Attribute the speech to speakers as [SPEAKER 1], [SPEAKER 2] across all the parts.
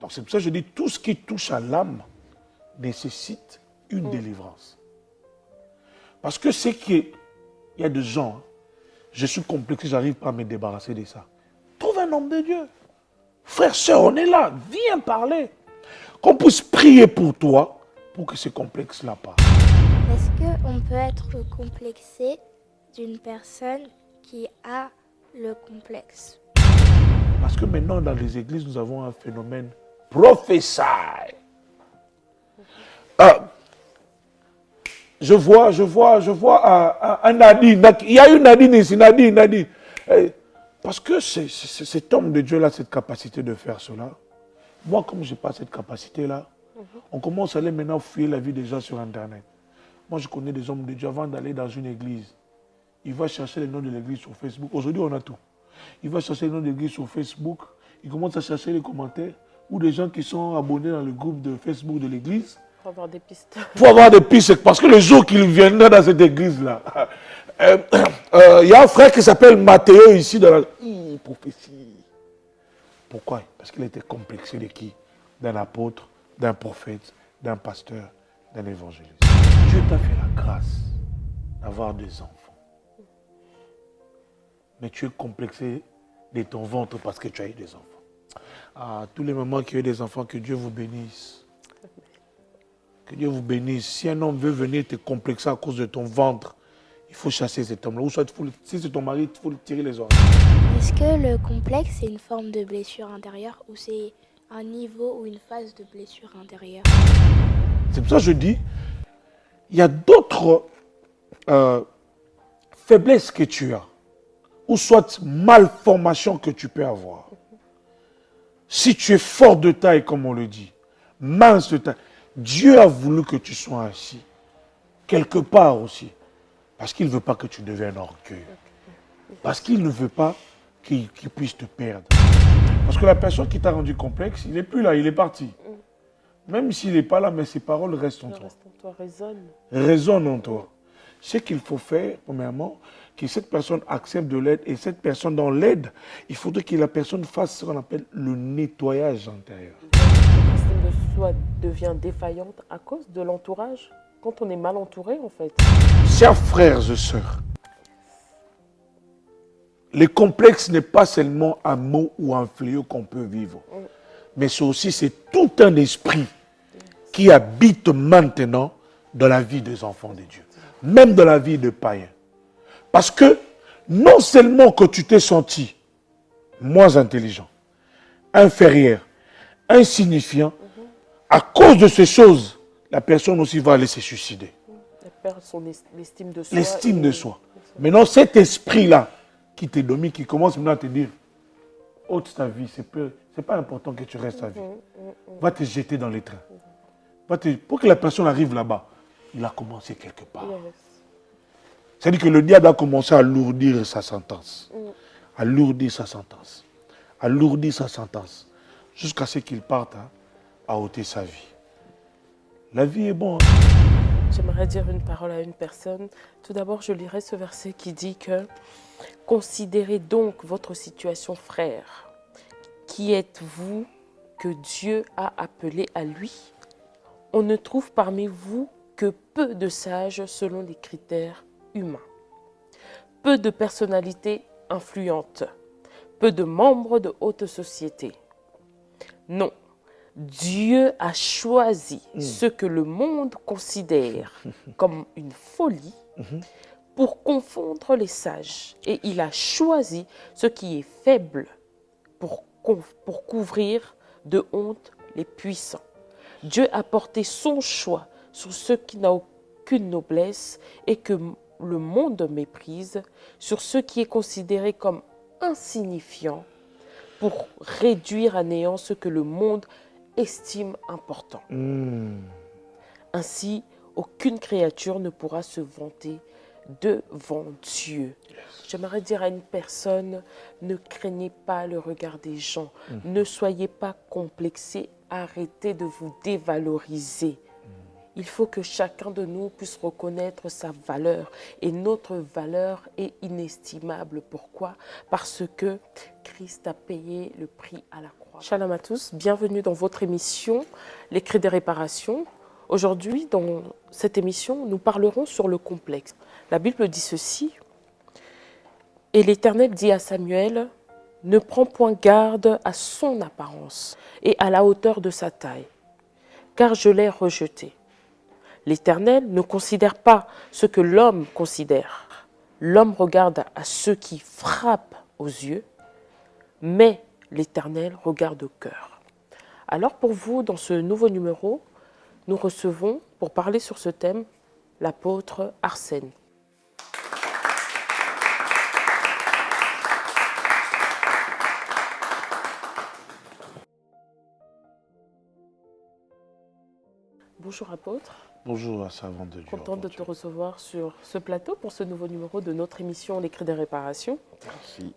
[SPEAKER 1] Donc c'est pour ça que je dis, tout ce qui touche à l'âme nécessite une délivrance. Parce que c'est qu'il y a des gens, hein, je suis complexé, j'arrive pas à me débarrasser de ça. Trouve un homme de Dieu. Frère, sœur, on est là, viens parler. Qu'on puisse prier pour toi, pour que ce complexe-là parte.
[SPEAKER 2] Est-ce qu'on peut être complexé d'une personne qui a le complexe?
[SPEAKER 1] Parce que maintenant, dans les églises, nous avons un phénomène prophète. Je vois un Nadine. Il y a une Nadine ici, Nadine. Parce que cet homme de Dieu-là, cette capacité de faire cela, moi, comme je n'ai pas cette capacité-là, on commence à aller maintenant fouiller la vie des gens sur Internet. Moi, je connais des hommes de Dieu avant d'aller dans une église. Il va chercher les noms de l'église sur Facebook. Aujourd'hui, on a tout. Il va chercher les noms de l'église sur Facebook. Il commence à chercher les commentaires ou des gens qui sont abonnés dans le groupe de Facebook de l'église.
[SPEAKER 3] Pour avoir des pistes.
[SPEAKER 1] Pour avoir des pistes. Parce que le jour qu'il viendra dans cette église-là, il y a un frère qui s'appelle Mathéo ici dans la prophétie. Pourquoi? Parce qu'il était complexé de qui? D'un apôtre, d'un prophète, d'un pasteur, d'un évangéliste. Dieu t'a fait la grâce d'avoir des enfants. Mais tu es complexé de ton ventre parce que tu as eu des enfants. À tous les moments qu'il y a eu des enfants, que Dieu vous bénisse. Que Dieu vous bénisse. Si un homme veut venir te complexer à cause de ton ventre, il faut chasser cet homme-là. Ou soit, si c'est ton mari, il faut le tirer les oreilles.
[SPEAKER 2] Est-ce que le complexe, c'est une forme de blessure intérieure ou c'est un niveau ou une phase de blessure intérieure?
[SPEAKER 1] C'est pour ça que je dis, il y a d'autres faiblesses que tu as, ou soit malformations que tu peux avoir. Si tu es fort de taille, comme on le dit, mince de taille, Dieu a voulu que tu sois ainsi, quelque part aussi, parce qu'il ne veut pas que tu deviennes orgueilleux, parce qu'il ne veut pas qu'il puisse te perdre. Parce que la personne qui t'a rendu complexe, il n'est plus là, il est parti. Même s'il n'est pas là, mais ses paroles restent en toi. Résonnent en toi. Ce qu'il faut faire, premièrement, que cette personne accepte de l'aide et cette personne dans l'aide, il faudrait que la personne fasse ce qu'on appelle le nettoyage intérieur.
[SPEAKER 3] L'estime de soi devient défaillante à cause de l'entourage, quand on est mal entouré en fait.
[SPEAKER 1] Chers frères et sœurs, le complexe n'est pas seulement un mot ou un fléau qu'on peut vivre, mais c'est tout un esprit qui habite maintenant dans la vie des enfants de Dieu, même dans la vie des païens. Parce que non seulement que tu t'es senti moins intelligent, inférieur, insignifiant, à cause de ces choses, la personne aussi va aller se suicider.
[SPEAKER 3] Elle perd son estime de soi.
[SPEAKER 1] L'estime de soi. Maintenant, cet esprit-là qui te domine, qui commence maintenant à te dire, ôte ta vie, c'est pas important que tu restes ta vie. Va te jeter dans les trains. Pour que la personne arrive là-bas, il a commencé quelque part. C'est-à-dire que le diable a commencé à alourdir sa sentence. Alourdir sa sentence. Alourdir sa sentence. Jusqu'à ce qu'il parte à ôter sa vie. La vie est bonne.
[SPEAKER 3] J'aimerais dire une parole à une personne. Tout d'abord, je lirai ce verset qui dit que « Considérez donc votre situation, frère. Qui êtes-vous que Dieu a appelé à lui? On ne trouve parmi vous que peu de sages selon les critères humains, peu de personnalités influentes, peu de membres de haute société. Non, Dieu a choisi ce que le monde considère comme une folie pour confondre les sages. Et il a choisi ce qui est faible pour couvrir de honte les puissants. Dieu a porté son choix sur ce qui n'a aucune noblesse et que le monde méprise, sur ce qui est considéré comme insignifiant, pour réduire à néant ce que le monde estime important. Ainsi, aucune créature ne pourra se vanter devant Dieu. J'aimerais dire à une personne, ne craignez pas le regard des gens, ne soyez pas complexés, arrêtez de vous dévaloriser. Il faut que chacun de nous puisse reconnaître sa valeur. Et notre valeur est inestimable. Pourquoi? Parce que Christ a payé le prix à la croix. Shalom à tous, bienvenue dans votre émission Les Cris des réparations. Aujourd'hui, dans cette émission, nous parlerons sur le complexe. La Bible dit ceci, « Et l'Éternel dit à Samuel, ne prends point garde à son apparence et à la hauteur de sa taille, car je l'ai rejeté. L'Éternel ne considère pas ce que l'homme considère. L'homme regarde à ceux qui frappent aux yeux, mais l'Éternel regarde au cœur. » Alors pour vous, dans ce nouveau numéro, nous recevons, pour parler sur ce thème, l'apôtre Arsène. Bonjour apôtre.
[SPEAKER 1] Bonjour à servante de Dieu.
[SPEAKER 3] Contente de te recevoir sur ce plateau pour ce nouveau numéro de notre émission Les Cris des réparations.
[SPEAKER 1] Merci.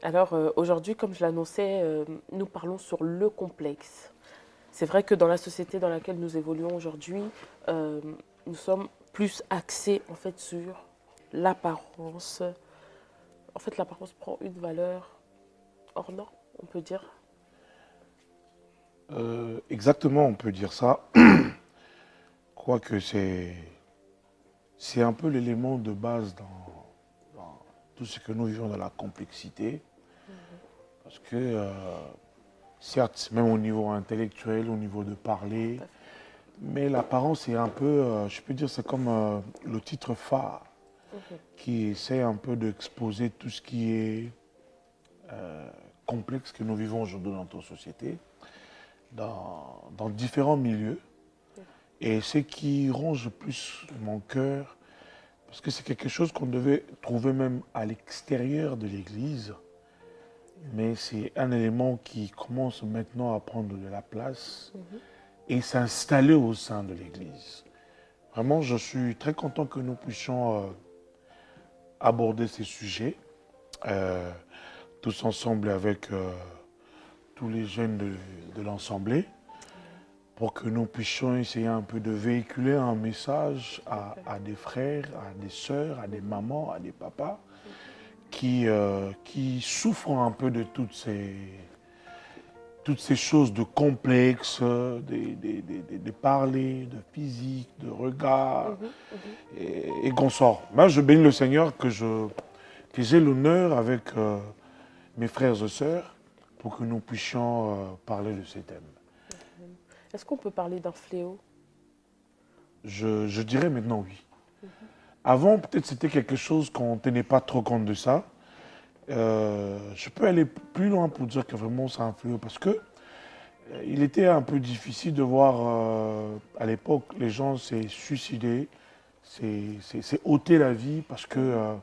[SPEAKER 3] Alors aujourd'hui, comme je l'annonçais, nous parlons sur le complexe. C'est vrai que dans la société dans laquelle nous évoluons aujourd'hui, nous sommes plus axés en fait sur l'apparence. En fait, l'apparence prend une valeur hors norme, on peut dire.
[SPEAKER 1] Exactement, on peut dire ça. Quoique c'est un peu l'élément de base dans tout ce que nous vivons dans la complexité. Parce que, certes, même au niveau intellectuel, au niveau de parler, mais l'apparence est un peu, je peux dire, c'est comme le titre phare qui essaie un peu d'exposer tout ce qui est complexe que nous vivons aujourd'hui dans notre société, dans différents milieux. Et ce qui ronge plus mon cœur, parce que c'est quelque chose qu'on devait trouver même à l'extérieur de l'Église, mais c'est un élément qui commence maintenant à prendre de la place et s'installer au sein de l'Église. Vraiment, je suis très content que nous puissions aborder ces sujets, tous ensemble avec tous les jeunes de l'Assemblée, pour que nous puissions essayer un peu de véhiculer un message à des frères, à des sœurs, à des mamans, à des papas, qui souffrent un peu de toutes ces choses de complexes, de parler, de physique, de regard, et qu'on sort. Moi, je bénis le Seigneur que j'ai l'honneur avec mes frères et sœurs pour que nous puissions parler de ces thèmes.
[SPEAKER 3] Est-ce qu'on peut parler d'un fléau?
[SPEAKER 1] Je dirais maintenant oui. Avant, peut-être c'était quelque chose qu'on ne tenait pas trop compte de ça. Je peux aller plus loin pour dire que vraiment c'est un fléau parce que il était un peu difficile de voir à l'époque les gens se suicider, c'est ôter la vie parce que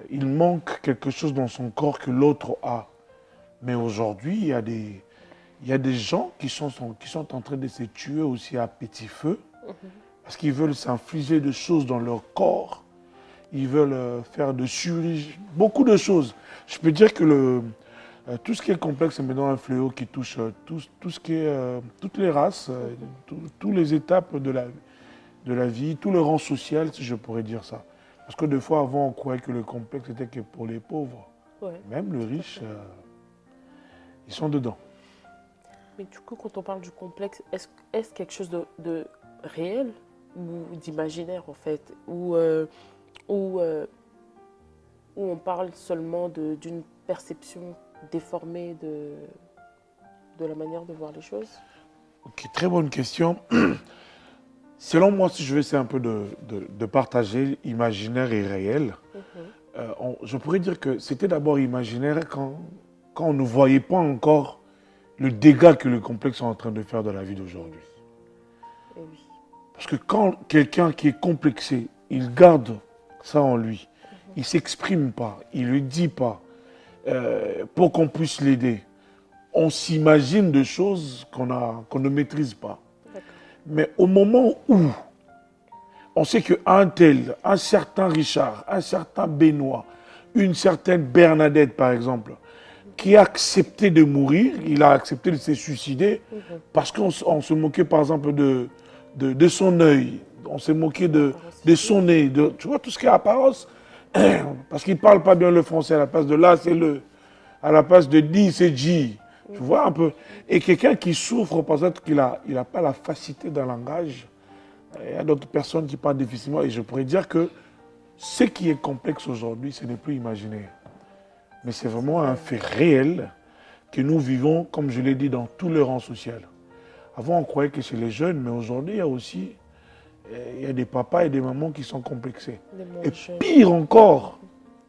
[SPEAKER 1] il manque quelque chose dans son corps que l'autre a. Mais aujourd'hui, il y a des gens qui sont en train de se tuer aussi à petit feu parce qu'ils veulent s'infliger des choses dans leur corps. Ils veulent faire de chirurgie, beaucoup de choses. Je peux dire que tout ce qui est complexe est maintenant un fléau qui touche tout ce qui est, toutes les races, toutes les étapes de la vie, tout le rang social, si je pourrais dire ça. Parce que des fois, avant, on croyait que le complexe était que pour les pauvres. Ouais. Même les riches, ils sont dedans.
[SPEAKER 3] Mais du coup, quand on parle du complexe, est-ce quelque chose de réel ou d'imaginaire en fait, où on parle seulement d'une perception déformée de la manière de voir les choses?
[SPEAKER 1] Ok, très bonne question. Selon moi, si je vais essayer un peu de partager imaginaire et réel, je pourrais dire que c'était d'abord imaginaire quand on ne voyait pas encore le dégât que le complexe est en train de faire dans la vie d'aujourd'hui.
[SPEAKER 3] Oui.
[SPEAKER 1] Parce que quand quelqu'un qui est complexé, il garde ça en lui, il ne s'exprime pas, il ne le dit pas, pour qu'on puisse l'aider. On s'imagine des choses qu'on ne maîtrise pas. Mais au moment où on sait qu'un tel, un certain Richard, un certain Benoît, une certaine Bernadette par exemple, qui a accepté de mourir, il a accepté de se suicider parce qu'on se moquait par exemple de son œil, on s'est moqué de son nez, tu vois tout ce qui est apparence, parce qu'il ne parle pas bien le français, à la place de là c'est le, à la place de dit c'est J, Tu vois un peu. Et quelqu'un qui souffre, peut-être qu'il a pas la facilité d'un langage. Il y a d'autres personnes qui parlent difficilement. Et je pourrais dire que ce qui est complexe aujourd'hui, ce n'est plus imaginaire. Mais c'est vraiment un fait réel que nous vivons, comme je l'ai dit, dans tous les rangs sociaux. Avant, on croyait que c'est les jeunes, mais aujourd'hui, il y a aussi des papas et des mamans qui sont complexés. Et pire encore,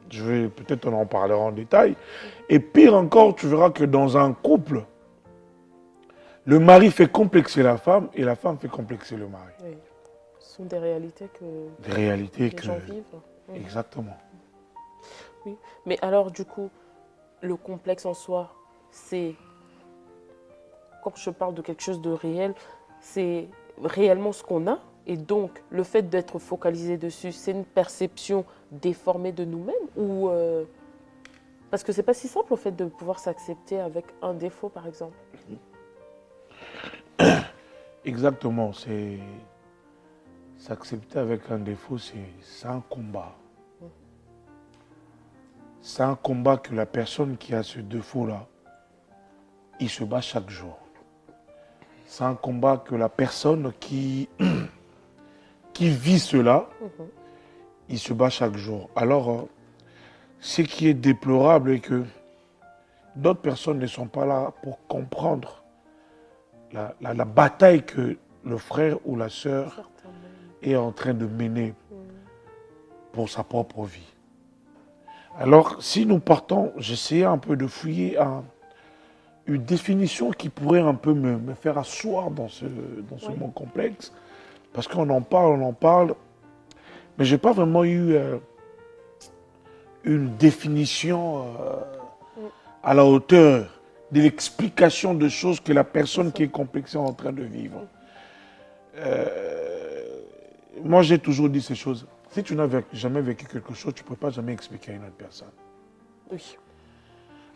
[SPEAKER 1] peut-être on en parlera en détail, et pire encore, tu verras que dans un couple, le mari fait complexer la femme et la femme fait complexer le mari.
[SPEAKER 3] Oui. Ce sont des réalités que les gens vivent.
[SPEAKER 1] Exactement.
[SPEAKER 3] Oui. Mais alors, du coup, le complexe en soi, c'est, quand je parle de quelque chose de réel, c'est réellement ce qu'on a. Et donc, le fait d'être focalisé dessus, c'est une perception déformée de nous-mêmes ou parce que c'est pas si simple, au fait, de pouvoir s'accepter avec un défaut, par exemple.
[SPEAKER 1] Exactement. S'accepter avec un défaut, c'est un combat. C'est un combat que la personne qui a ce défaut-là, il se bat chaque jour. C'est un combat que la personne qui vit cela, il se bat chaque jour. Alors, ce qui est déplorable est que d'autres personnes ne sont pas là pour comprendre la bataille que le frère ou la sœur est en train de mener pour sa propre vie. Alors, si nous partons, j'essayais un peu de fouiller une définition qui pourrait un peu me faire asseoir dans ce mot complexe, parce qu'on en parle, mais je n'ai pas vraiment eu une définition à la hauteur de l'explication de choses que la personne qui est complexée est en train de vivre. Moi, j'ai toujours dit ces choses. Si tu n'as jamais vécu quelque chose, tu ne peux pas jamais expliquer à une autre personne.
[SPEAKER 3] Oui.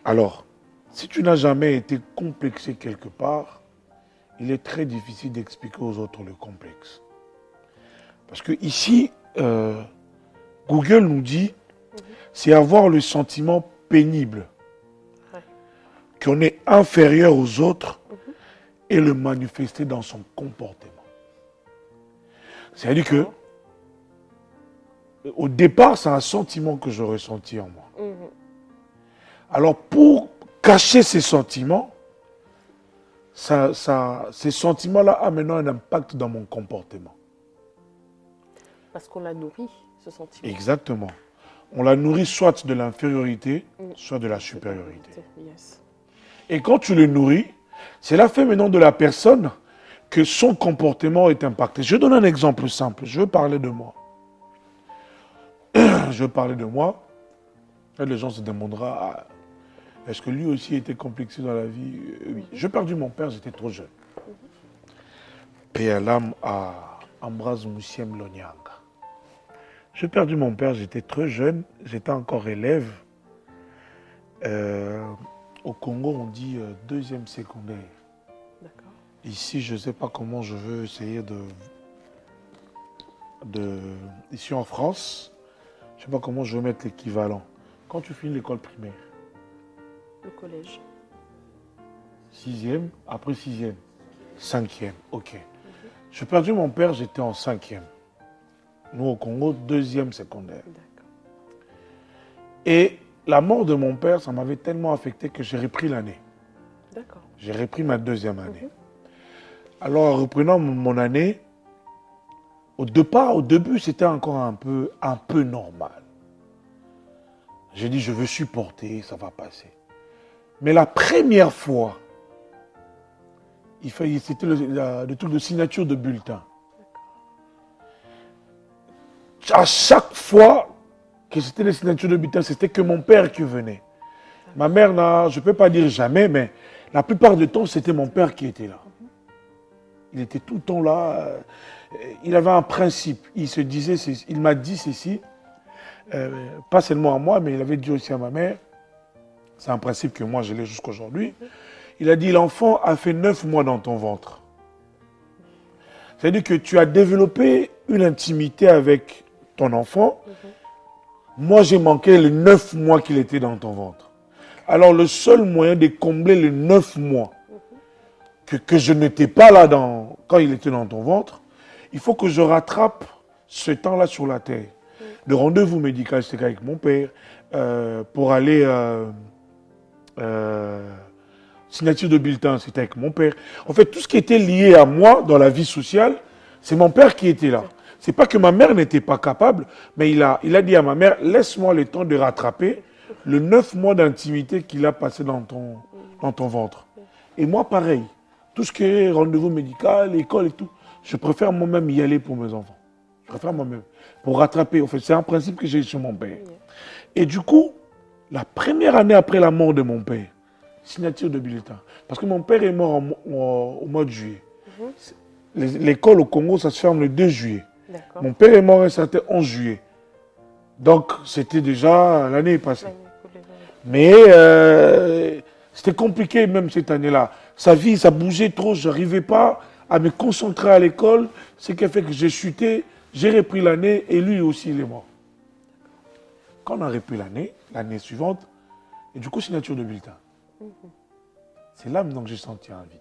[SPEAKER 1] Alors, si tu n'as jamais été complexé quelque part, il est très difficile d'expliquer aux autres le complexe. Parce que ici, Google nous dit, c'est avoir le sentiment pénible qu'on est inférieur aux autres et le manifester dans son comportement. C'est-à-dire que, au départ, c'est un sentiment que je ressentis en moi. Alors, pour cacher ces sentiments, ces sentiments-là amènent un impact dans mon comportement.
[SPEAKER 3] Parce qu'on l'a nourri, ce sentiment.
[SPEAKER 1] Exactement. On la nourrit soit de l'infériorité, soit de la supériorité.
[SPEAKER 3] Yes.
[SPEAKER 1] Et quand tu le nourris, cela fait maintenant de la personne que son comportement est impacté. Je donne un exemple simple. Je veux parler de moi. Je veux parler de moi. Et les gens se demanderont, est-ce que lui aussi était complexé dans la vie? Oui. J'ai perdu mon père, j'étais trop jeune. Paix à l'âme à Ambroise Moussiem Lonyanga. J'ai perdu mon père, j'étais très jeune, j'étais encore élève. Au Congo, on dit deuxième secondaire.
[SPEAKER 3] D'accord.
[SPEAKER 1] Ici, je ne sais pas comment je veux essayer ici en France, je ne sais pas comment je veux mettre l'équivalent. Quand tu finis l'école primaire.
[SPEAKER 3] Le collège.
[SPEAKER 1] 6e, après 6e. 5e, ok. J'ai perdu mon père, j'étais en 5e. Nous, au Congo, deuxième secondaire.
[SPEAKER 3] D'accord.
[SPEAKER 1] Et la mort de mon père, ça m'avait tellement affecté que j'ai repris l'année.
[SPEAKER 3] D'accord.
[SPEAKER 1] J'ai repris ma deuxième année. Alors, en reprenant mon année, au début, c'était encore un peu normal. J'ai dit, je veux supporter, ça va passer. Mais la première fois, c'était le truc de signature de bulletin. À chaque fois que c'était les signatures de bulletin, c'était que mon père qui venait. Ma mère, je ne peux pas dire jamais, mais la plupart du temps, c'était mon père qui était là. Il était tout le temps là. Il avait un principe. Il m'a dit ceci, pas seulement à moi, mais il avait dit aussi à ma mère. C'est un principe que moi, je l'ai jusqu'à aujourd'hui. Il a dit, l'enfant a fait 9 mois dans ton ventre. C'est-à-dire que tu as développé une intimité avec ton enfant. Moi, j'ai manqué les 9 mois qu'il était dans ton ventre. Alors le seul moyen de combler les 9 mois que je n'étais pas là quand il était dans ton ventre, il faut que je rattrape ce temps-là sur la terre. Le rendez-vous médical, c'était avec mon père, pour aller signature de bulletin, c'était avec mon père. En fait, tout ce qui était lié à moi dans la vie sociale, c'est mon père qui était là. C'est pas que ma mère n'était pas capable, mais il a dit à ma mère, laisse-moi le temps de rattraper le 9 mois d'intimité qu'il a passé dans ton ventre. Et moi, pareil. Tout ce qui est rendez-vous médical, école et tout, je préfère moi-même y aller pour mes enfants. Je préfère moi-même. Pour rattraper. En fait, c'est un principe que j'ai sur mon père. Et du coup, la première année après la mort de mon père, signature de bulletin. Parce que mon père est mort au mois de juillet. L'école au Congo, ça se ferme le 2 juillet. Mon père est mort un certain 11 juillet. Donc, c'était déjà l'année passée. Mais c'était compliqué même cette année-là. Sa vie, ça bougeait trop, je n'arrivais pas à me concentrer à l'école. Ce qui a fait que j'ai chuté, j'ai repris l'année et lui aussi, il est mort. Quand on a repris l'année suivante, et du coup, signature de bulletin. C'est là maintenant que j'ai senti un vide.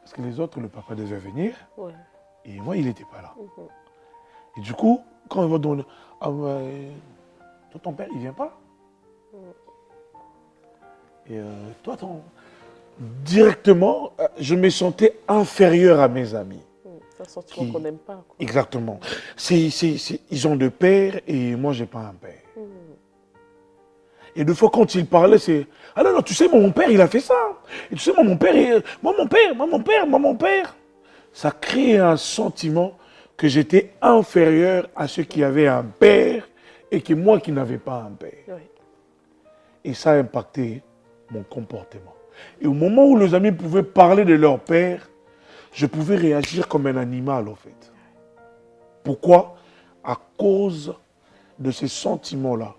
[SPEAKER 1] Parce que les autres, le papa devait venir, et moi, il n'était pas là. Et du coup, quand on va demander, toi, ton père, il ne vient pas? Et toi, directement, je me sentais inférieur à mes amis.
[SPEAKER 3] C'est un sentiment qu'on n'aime pas. Quoi.
[SPEAKER 1] Exactement. Ils ont deux pères et moi, je n'ai pas un père. Et deux fois, quand ils parlaient, c'est... Ah non, tu sais, mon père, il a fait ça. Et tu sais, mon père. Ça crée un sentiment que j'étais inférieur à ceux qui avaient un père et que moi qui n'avais pas un père. Oui. Et ça a impacté mon comportement. Et au moment où les amis pouvaient parler de leur père, je pouvais réagir comme un animal, en fait. Pourquoi? À cause de ces sentiments-là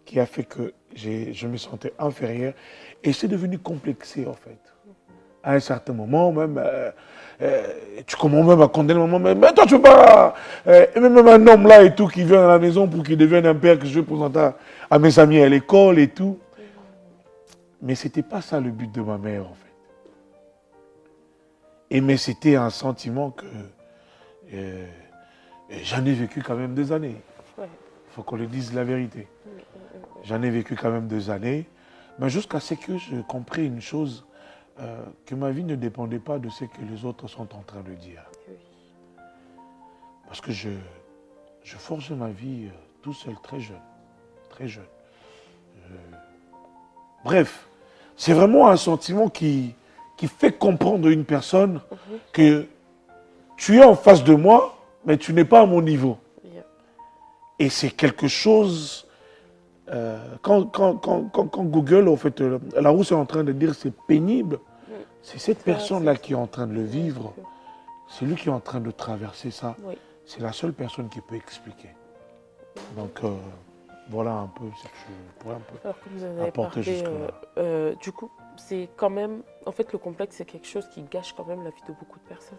[SPEAKER 1] qui a fait que je me sentais inférieur. Et c'est devenu complexé, en fait. À un certain moment, même, tu commences même à condamner maman, mais toi, tu peux pas... et même un homme là et tout qui vient à la maison pour qu'il devienne un père que je vais présenter à mes amis à l'école et tout. Mais ce n'était pas ça le but de ma mère, en fait. Mais c'était un sentiment que j'en ai vécu quand même des années. Il faut qu'on le dise la vérité. J'en ai vécu quand même des années, mais jusqu'à ce que je comprenne une chose, que ma vie ne dépendait pas de ce que les autres sont en train de dire. Parce que je forgeais ma vie tout seul, très jeune. Très jeune. Bref, c'est vraiment un sentiment qui fait comprendre à une personne que tu es en face de moi, mais tu n'es pas à mon niveau. Et c'est quelque chose... quand Google, en fait, la roue est en train de dire c'est pénible, c'est cette personne-là qui est en train de le vivre. C'est lui qui est en train de traverser ça. C'est la seule personne qui peut expliquer. Donc, voilà un peu ce que je pourrais un peu
[SPEAKER 3] alors, comme vous en avez
[SPEAKER 1] apporter jusque-là.
[SPEAKER 3] Du coup, c'est quand même... En fait, le complexe, c'est quelque chose qui gâche quand même la vie de beaucoup de personnes.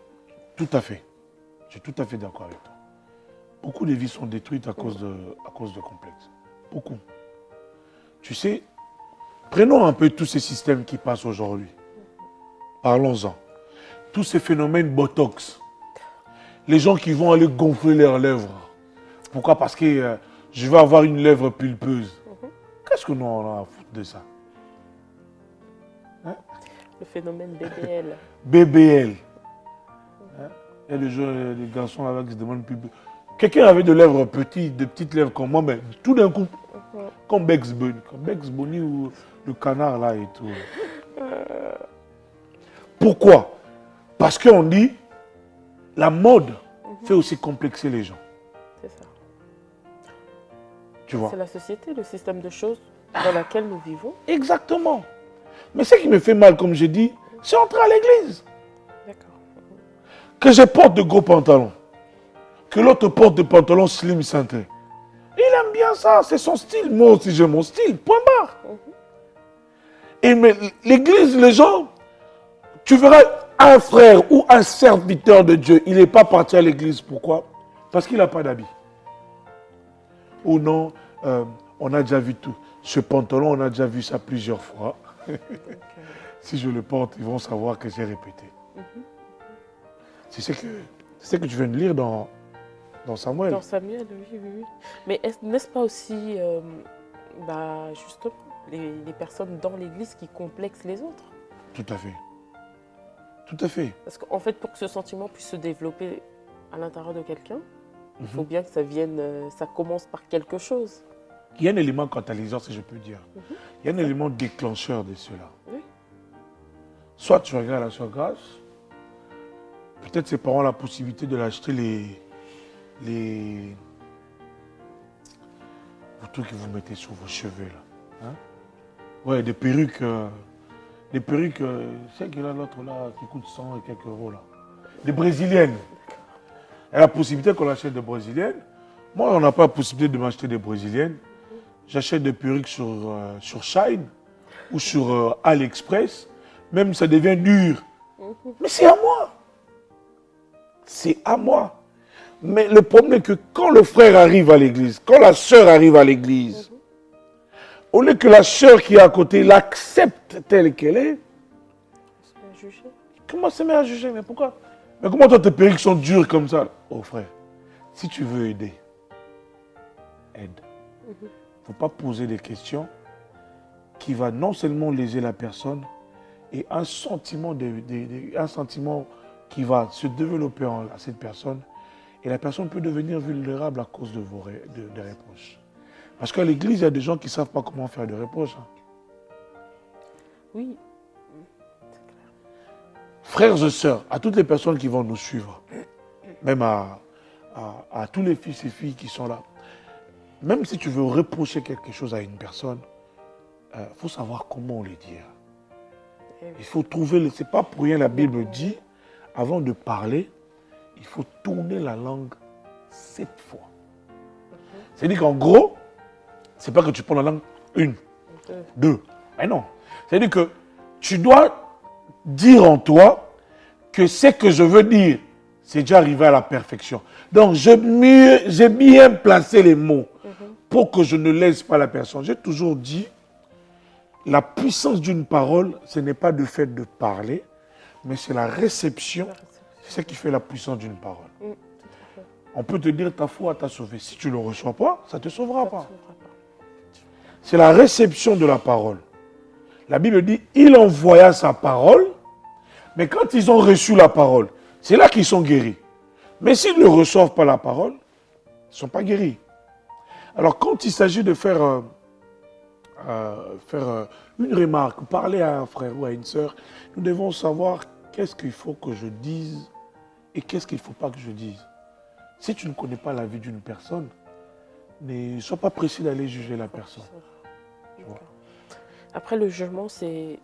[SPEAKER 1] Tout à fait. Je suis tout à fait d'accord avec toi. Beaucoup de vies sont détruites à cause de complexes. Beaucoup. Tu sais, prenons un peu tous ces systèmes qui passent aujourd'hui. Parlons-en. Tous ces phénomènes Botox. Les gens qui vont aller gonfler leurs lèvres. Pourquoi? Parce que je vais avoir une lèvre pulpeuse. Qu'est-ce que nous on a à foutre de ça? Hein?
[SPEAKER 3] Le phénomène BBL.
[SPEAKER 1] BBL. Hein? Il y a des garçons là qui se demandent pulpeuse. Quelqu'un avait de lèvres petites, de petites lèvres comme moi, mais tout d'un coup, comme Bugs Bunny ou le canard là et tout. Pourquoi? Parce qu'on dit, la mode fait aussi complexer les gens.
[SPEAKER 3] C'est ça.
[SPEAKER 1] Tu vois?
[SPEAKER 3] C'est la société, le système de choses dans laquelle nous vivons.
[SPEAKER 1] Exactement. Mais ce qui me fait mal, comme j'ai dit, c'est entrer à l'église.
[SPEAKER 3] D'accord.
[SPEAKER 1] Que je porte de gros pantalons. Que l'autre porte des pantalons slim cintrés. Il aime bien ça, c'est son style. Moi aussi j'ai mon style, point barre. Et mais l'église, les gens, tu verras un frère ou un serviteur de Dieu, il n'est pas parti à l'église. Pourquoi? Parce qu'il n'a pas d'habit. Ou non, on a déjà vu tout. Ce pantalon, on a déjà vu ça plusieurs fois.
[SPEAKER 3] Donc,
[SPEAKER 1] Si je le porte, ils vont savoir que j'ai répété. C'est ce que tu viens de lire dans Samuel.
[SPEAKER 3] dans Samuel, oui, oui, oui. Mais n'est-ce pas aussi, justement, les personnes dans l'Église qui complexent les autres?
[SPEAKER 1] Tout à fait. Tout à fait.
[SPEAKER 3] Parce qu'en fait, pour que ce sentiment puisse se développer à l'intérieur de quelqu'un, il faut bien que ça vienne, ça commence par quelque chose.
[SPEAKER 1] Il y a un élément catalyseur, si je peux dire. Il y a un élément déclencheur de cela.
[SPEAKER 3] Oui.
[SPEAKER 1] Soit tu regardes la Sœur Grâce, peut-être ses parents ont la possibilité de l'acheter les trucs que vous mettez sur vos cheveux là. Hein? Ouais, des perruques. C'est qu'il y a l'autre là qui coûte 100 et quelques euros là. Des brésiliennes. Il y a la possibilité qu'on achète des brésiliennes. Moi, on n'a pas la possibilité de m'acheter des brésiliennes. J'achète des perruques sur Shine ou sur AliExpress. Même ça devient dur. Mais c'est à moi. C'est à moi. Mais le problème est que quand le frère arrive à l'église, quand la sœur arrive à l'église, au lieu que la sœur qui est à côté l'accepte telle qu'elle est, comment se met à juger? Mais pourquoi? Mais comment toi tes perruques sont dures comme ça? Oh frère, si tu veux aider, aide. Il ne faut pas poser des questions qui vont non seulement léser la personne, et un sentiment qui va se développer à cette personne, et la personne peut devenir vulnérable à cause de vos des reproches. Parce qu'à l'église, il y a des gens qui ne savent pas comment faire des reproches.
[SPEAKER 3] Oui.
[SPEAKER 1] Frères et sœurs, à toutes les personnes qui vont nous suivre, même à tous les fils et filles qui sont là, même si tu veux reprocher quelque chose à une personne, il faut savoir comment le dire. Il faut trouver, c'est pas pour rien la Bible dit, avant de parler, il faut tourner la langue 7 fois. C'est-à-dire qu'en gros, c'est pas que tu prends la langue 1, 2. Mais non. C'est-à-dire que tu dois dire en toi que ce que je veux dire, c'est déjà arrivé à la perfection. Donc, j'ai bien placé les mots pour que je ne laisse pas la personne. J'ai toujours dit, la puissance d'une parole, ce n'est pas le fait de parler, mais c'est la réception. C'est ce qui fait la puissance d'une parole. On peut te dire ta foi t'a sauvé. Si tu ne le reçois pas, ça ne te sauvera pas. C'est la réception de la parole. La Bible dit, il envoya sa parole, mais quand ils ont reçu la parole, c'est là qu'ils sont guéris. Mais s'ils ne reçoivent pas la parole, ils ne sont pas guéris. Alors quand il s'agit de faire une remarque, parler à un frère ou à une sœur, nous devons savoir qu'est-ce qu'il faut que je dise et qu'est-ce qu'il ne faut pas que je dise. Si tu ne connais pas la vie d'une personne, ne sois pas pressé d'aller juger la personne.
[SPEAKER 3] Après, le jugement, c'est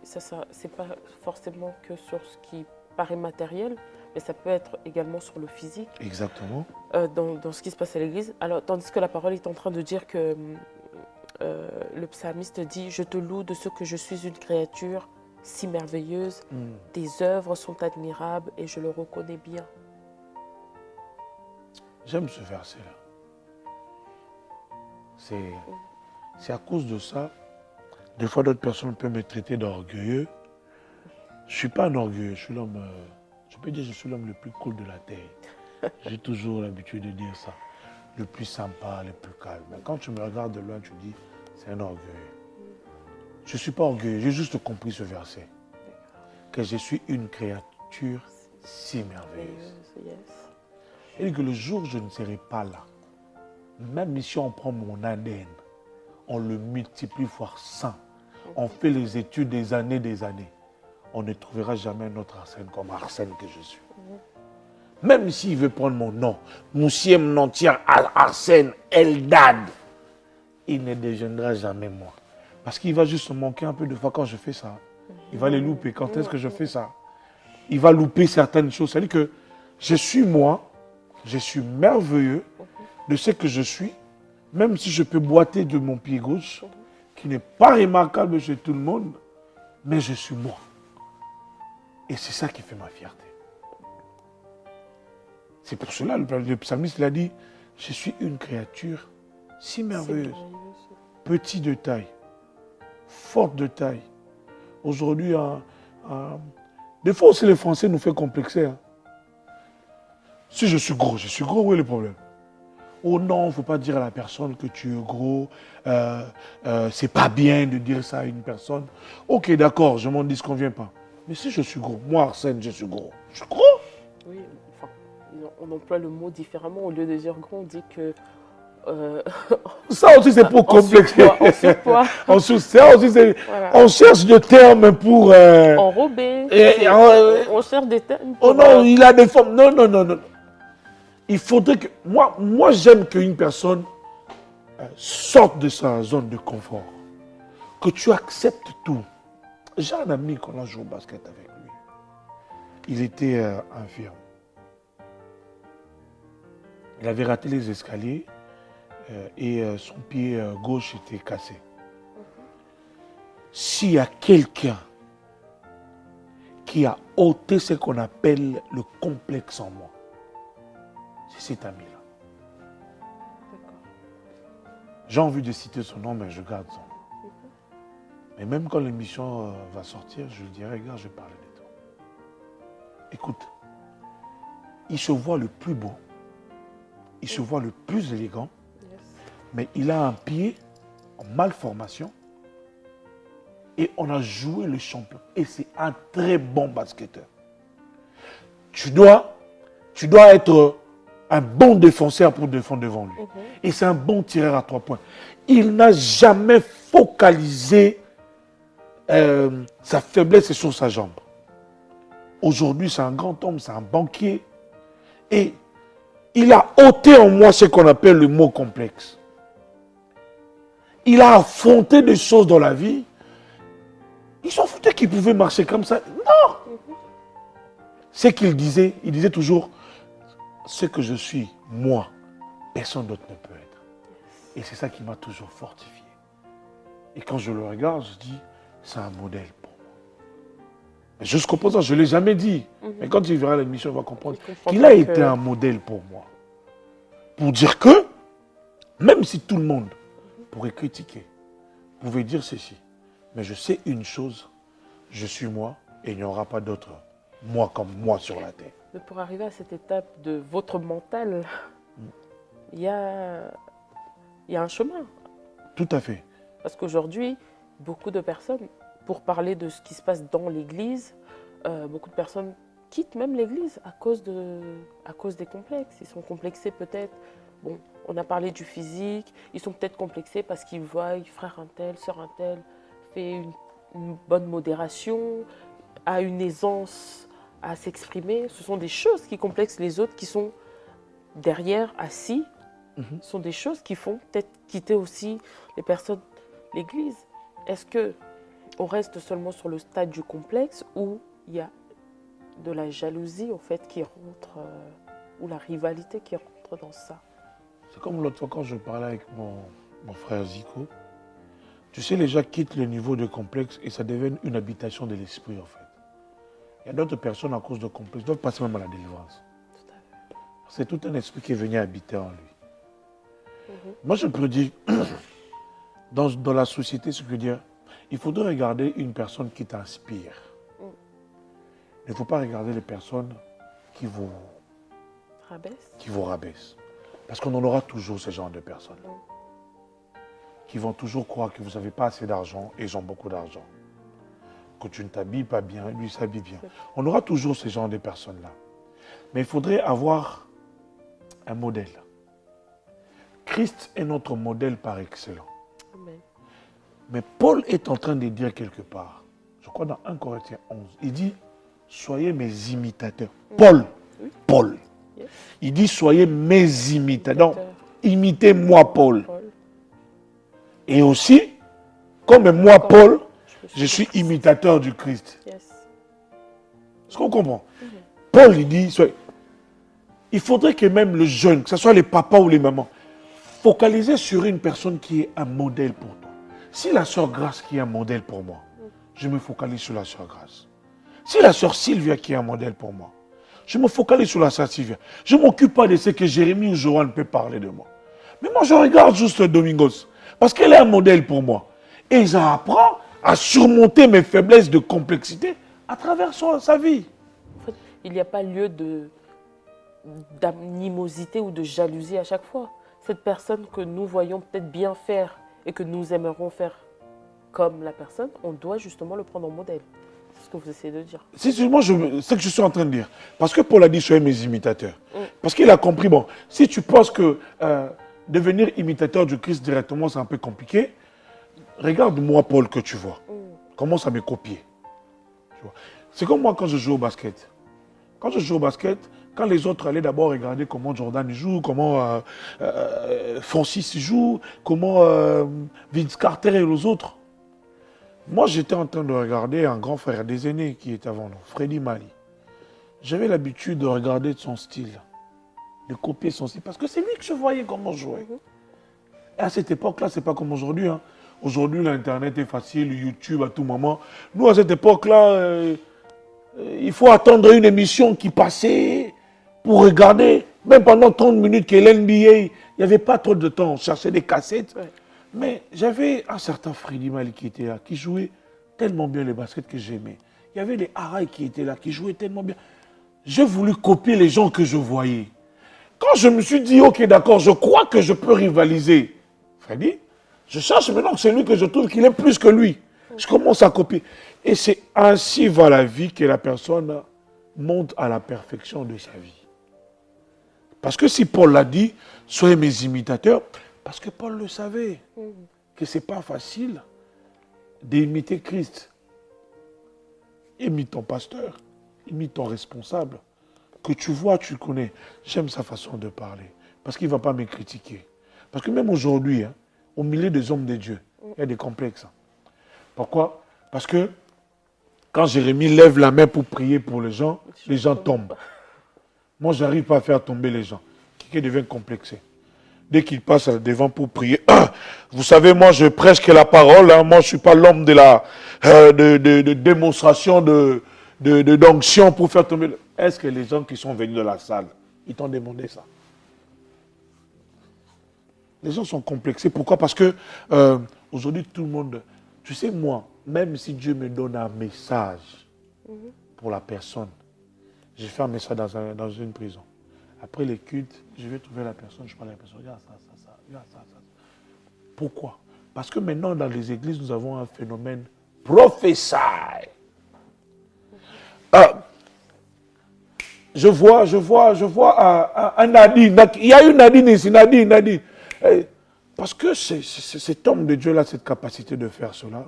[SPEAKER 3] pas forcément que sur ce qui paraît matériel, mais ça peut être également sur le physique.
[SPEAKER 1] Exactement.
[SPEAKER 3] Dans ce qui se passe à l'église. Alors, tandis que la parole est en train de dire que le psalmiste dit « Je te loue de ce que je suis une créature si merveilleuse, tes œuvres sont admirables et je le reconnais bien. »
[SPEAKER 1] J'aime ce verset-là. C'est à cause de ça, des fois d'autres personnes peuvent me traiter d'orgueilleux. Je ne suis pas un orgueilleux, je suis l'homme, je peux dire que je suis l'homme le plus cool de la terre. J'ai toujours l'habitude de dire ça. Le plus sympa, le plus calme. Mais quand tu me regardes de loin, tu dis, c'est un orgueilleux. Je ne suis pas orgueilleux, j'ai juste compris ce verset. Que je suis une créature si merveilleuse. Et que le jour où je ne serai pas là, même si on prend mon ADN, on le multiplie fois 100, on fait les études des années, on ne trouvera jamais notre Arsène comme Arsène que je suis. Même s'il veut prendre mon nom, Moussiem Nantia Arsène Eldad, il ne deviendra jamais moi. Parce qu'il va juste manquer un peu de fois quand je fais ça. Il va les louper. Quand est-ce que je fais ça? Il va louper certaines choses. C'est-à-dire que je suis moi, je suis merveilleux de ce que je suis, même si je peux boiter de mon pied gauche, qui n'est pas remarquable chez tout le monde, mais je suis moi. Et c'est ça qui fait ma fierté. C'est pour cela que le psalmiste l'a dit, je suis une créature si merveilleuse, petit de taille, forte de taille. Aujourd'hui, des fois aussi les Français nous font complexer. Hein. Si je suis gros, où est le problème? Oh non, il ne faut pas dire à la personne que tu es gros. C'est pas bien de dire ça à une personne. Ok, d'accord, je m'en dis ce qu'on ne vient pas. Mais si je suis gros, moi Arsène, je suis gros. Je suis gros.
[SPEAKER 3] Oui, enfin, on emploie le mot différemment. Au lieu de dire gros, on dit que...
[SPEAKER 1] ça aussi, c'est pour complexer.
[SPEAKER 3] En surpoids.
[SPEAKER 1] Ça aussi, c'est...
[SPEAKER 3] Voilà.
[SPEAKER 1] On cherche des termes pour...
[SPEAKER 3] Enrobé. On cherche des termes pour...
[SPEAKER 1] Oh non, il a des formes. Non, non, non, non. Il faudrait que... Moi j'aime qu'une personne sorte de sa zone de confort. Que tu acceptes tout. J'ai un ami qu'on a joué au basket avec lui. Il était infirme. Il avait raté les escaliers et son pied gauche était cassé. S'il y a quelqu'un qui a ôté ce qu'on appelle le complexe en moi, c'est cet ami-là. J'ai envie de citer son nom, mais je garde son nom. Mais même quand l'émission va sortir, je lui dirai, regarde, je vais parler de toi. Écoute, il se voit le plus beau, il se voit le plus élégant, mais il a un pied en malformation et on a joué le champion. Et c'est un très bon basketteur. Tu dois être un bon défenseur pour défendre devant lui. Et c'est un bon tireur à 3 points. Il n'a jamais focalisé sa faiblesse sur sa jambe. Aujourd'hui, c'est un grand homme, c'est un banquier. Et il a ôté en moi ce qu'on appelle le mot complexe. Il a affronté des choses dans la vie. Il s'en foutait qu'il pouvait marcher comme ça. Non! C'est qu'il disait, il disait toujours, ce que je suis, moi, personne d'autre ne peut être. Et c'est ça qui m'a toujours fortifié. Et quand je le regarde, je dis, c'est un modèle pour moi. Mais jusqu'au présent, je ne l'ai jamais dit. Mais quand il verra l'émission, il va comprendre qu'il a été un modèle pour moi. Pour dire que, même si tout le monde pourrait critiquer, pouvait dire ceci, mais je sais une chose, je suis moi et il n'y aura pas d'autre moi comme moi sur la terre.
[SPEAKER 3] Mais pour arriver à cette étape de votre mental, il y a un chemin.
[SPEAKER 1] Tout à fait.
[SPEAKER 3] Parce qu'aujourd'hui, beaucoup de personnes, pour parler de ce qui se passe dans l'Église, beaucoup de personnes quittent même l'Église à cause des complexes. Ils sont complexés peut-être, bon, on a parlé du physique, ils sont peut-être complexés parce qu'ils voient frère un tel, sœur un tel, fait une bonne modération, a une aisance à s'exprimer. Ce sont des choses qui complexent les autres qui sont derrière, assis. Ce sont des choses qui font peut-être quitter aussi les personnes, l'Église. Est-ce qu'on reste seulement sur le stade du complexe ou il y a de la jalousie en fait qui rentre, ou la rivalité qui rentre dans ça?
[SPEAKER 1] C'est comme l'autre fois quand je parlais avec mon frère Zico. Tu sais, les gens quittent le niveau de complexe et ça devient une habitation de l'esprit en fait. Il y a d'autres personnes à cause de complexe doivent passer même à la délivrance. C'est tout un esprit qui est venu habiter en lui. Moi, je peux dire, dans la société, je peux dire, il faudrait regarder une personne qui t'inspire. Il ne faut pas regarder les personnes qui vous rabaissent. Parce qu'on en aura toujours ce genre de personnes. Qui vont toujours croire que vous n'avez pas assez d'argent et ils ont beaucoup d'argent. Que tu ne t'habilles pas bien, lui s'habille bien. On aura toujours ce genre de personnes-là. Mais il faudrait avoir un modèle. Christ est notre modèle par excellence.
[SPEAKER 3] Amen.
[SPEAKER 1] Mais Paul est en train de dire quelque part, je crois dans 1 Corinthiens 11, il dit, soyez mes imitateurs. Paul.
[SPEAKER 3] Yes.
[SPEAKER 1] Il dit, soyez mes imitateurs. Donc, imitez-moi, Paul. Et aussi, comme moi, Paul, je suis imitateur du Christ.
[SPEAKER 3] Yes.
[SPEAKER 1] Est-ce qu'on comprend? Paul, il dit, il faudrait que même le jeune, que ce soit les papas ou les mamans, focaliser sur une personne qui est un modèle pour toi. Si la sœur Grace qui est un modèle pour moi, je me focalise sur la sœur Grace. Si la sœur Sylvia qui est un modèle pour moi, je me focalise sur la sœur Sylvia. Je ne m'occupe pas de ce que Jérémie ou Joanne peut parler de moi. Mais moi, je regarde juste Domingos. Parce qu'elle est un modèle pour moi. Et j'apprends à surmonter mes faiblesses de complexité à travers sa vie.
[SPEAKER 3] En fait, il n'y a pas lieu d'animosité ou de jalousie à chaque fois. Cette personne que nous voyons peut-être bien faire et que nous aimerons faire comme la personne, on doit justement le prendre en modèle. C'est ce que vous essayez de dire.
[SPEAKER 1] C'est moi, c'est ce que je suis en train de dire. Parce que Paul a dit, soyez mes imitateurs. Parce qu'il a compris, bon, si tu penses que devenir imitateur du Christ directement, c'est un peu compliqué, regarde-moi, Paul, que tu vois. Commence à me copier. C'est comme moi quand je joue au basket. Quand je joue au basket, quand les autres allaient d'abord regarder comment Jordan joue, comment Francis joue, comment Vince Carter et les autres, moi j'étais en train de regarder un grand frère des aînés qui est avant nous, Freddy Mali. J'avais l'habitude de regarder son style, de copier son style, parce que c'est lui que je voyais comment jouer. Et à cette époque-là, c'est pas comme aujourd'hui. Hein. Aujourd'hui, l'Internet est facile, YouTube à tout moment. Nous, à cette époque-là, il faut attendre une émission qui passait pour regarder. Même pendant 30 minutes que l'NBA, il n'y avait pas trop de temps. On cherchait des cassettes. Ouais. Mais j'avais un certain Freddy Mali qui était là, qui jouait tellement bien les baskets que j'aimais. Il y avait les Harai qui étaient là, qui jouaient tellement bien. J'ai voulu copier les gens que je voyais. Quand je me suis dit, ok, d'accord, je crois que je peux rivaliser. Freddy, je cherche maintenant que c'est lui que je trouve qu'il est plus que lui. Je commence à copier. Et c'est ainsi va la vie que la personne monte à la perfection de sa vie. Parce que si Paul l'a dit, soyez mes imitateurs, parce que Paul le savait, que ce n'est pas facile d'imiter Christ. Imite ton pasteur, imite ton responsable, que tu vois, tu connais. J'aime sa façon de parler, parce qu'il ne va pas me critiquer. Parce que même aujourd'hui, hein, au milieu des hommes de Dieu, il y a des complexes. Pourquoi? Parce que quand Jérémie lève la main pour prier pour les gens tombent. Moi, je n'arrive pas à faire tomber les gens. Quelqu'un devient complexé. Dès qu'il passe devant pour prier, vous savez, moi, je prêche que la parole. Hein, moi, je ne suis pas l'homme de démonstration, d'onction pour faire tomber. Est-ce que les gens qui sont venus de la salle, ils t'ont demandé ça? Les gens sont complexés. Pourquoi? Parce que aujourd'hui, tout le monde... Tu sais, moi, même si Dieu me donne un message pour la personne, j'ai fait un message dans une prison. Après les cultes, je vais trouver la personne, je parle à la personne, regarde ça, regarde ça. Pourquoi? Parce que maintenant, dans les églises, nous avons un phénomène prophétie. Je vois un Nadine. Il y a une Nadine ici, Nadine. Parce que cet homme de Dieu-là, cette capacité de faire cela,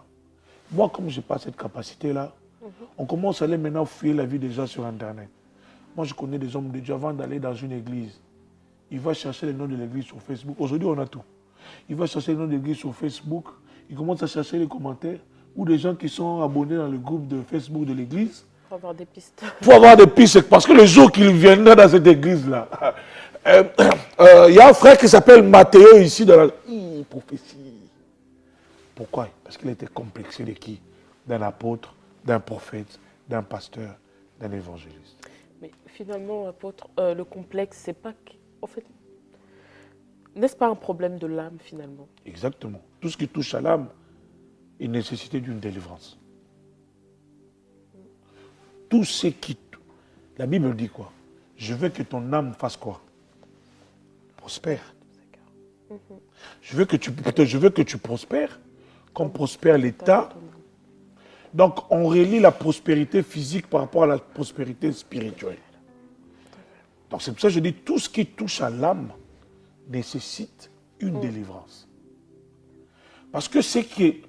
[SPEAKER 1] moi, comme je n'ai pas cette capacité-là, on commence à aller maintenant fouiller la vie des gens sur Internet. Moi, je connais des hommes de Dieu avant d'aller dans une église. Il va chercher les noms de l'église sur Facebook. Aujourd'hui, on a tout. Il va chercher les noms de l'église sur Facebook. Il commence à chercher les commentaires ou des gens qui sont abonnés dans le groupe de Facebook de l'église.
[SPEAKER 3] Pour avoir des pistes.
[SPEAKER 1] Pour avoir des pistes. Parce que le jour qu'il viendra dans cette église-là, il y a un frère qui s'appelle Mathéo ici dans la prophétie. Pourquoi? Parce qu'il était complexé de qui? D'un apôtre, d'un prophète, d'un pasteur, d'un évangéliste.
[SPEAKER 3] Mais finalement, apôtre, le complexe, c'est pas... En fait, n'est-ce pas un problème de l'âme, finalement?
[SPEAKER 1] Exactement. Tout ce qui touche à l'âme est nécessité d'une délivrance. Tout ce qui... La Bible dit quoi? Je veux que ton âme fasse quoi? Prospère. Je veux que tu prospères, comme prospère l'État. Donc, on relie la prospérité physique par rapport à la prospérité spirituelle. Donc, c'est pour ça que je dis, tout ce qui touche à l'âme nécessite une délivrance. Parce que c'est qu'il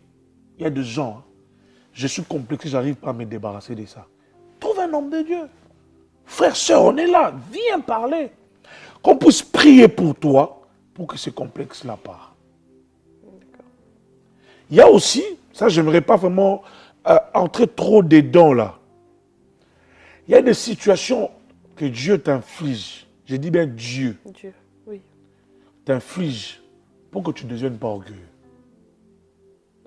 [SPEAKER 1] y a des gens, hein, je suis complexé, je n'arrive pas à me débarrasser de ça. Trouve un homme de Dieu. Frère, sœur, on est là, viens parler. Qu'on puisse prier pour toi, pour que ce complexe-là part. Il y a aussi, ça je n'aimerais pas vraiment entrer trop dedans là. Il y a des situations que Dieu t'inflige. Je dis bien Dieu.
[SPEAKER 3] Dieu, oui.
[SPEAKER 1] T'inflige pour que tu ne deviennes pas orgueilleux.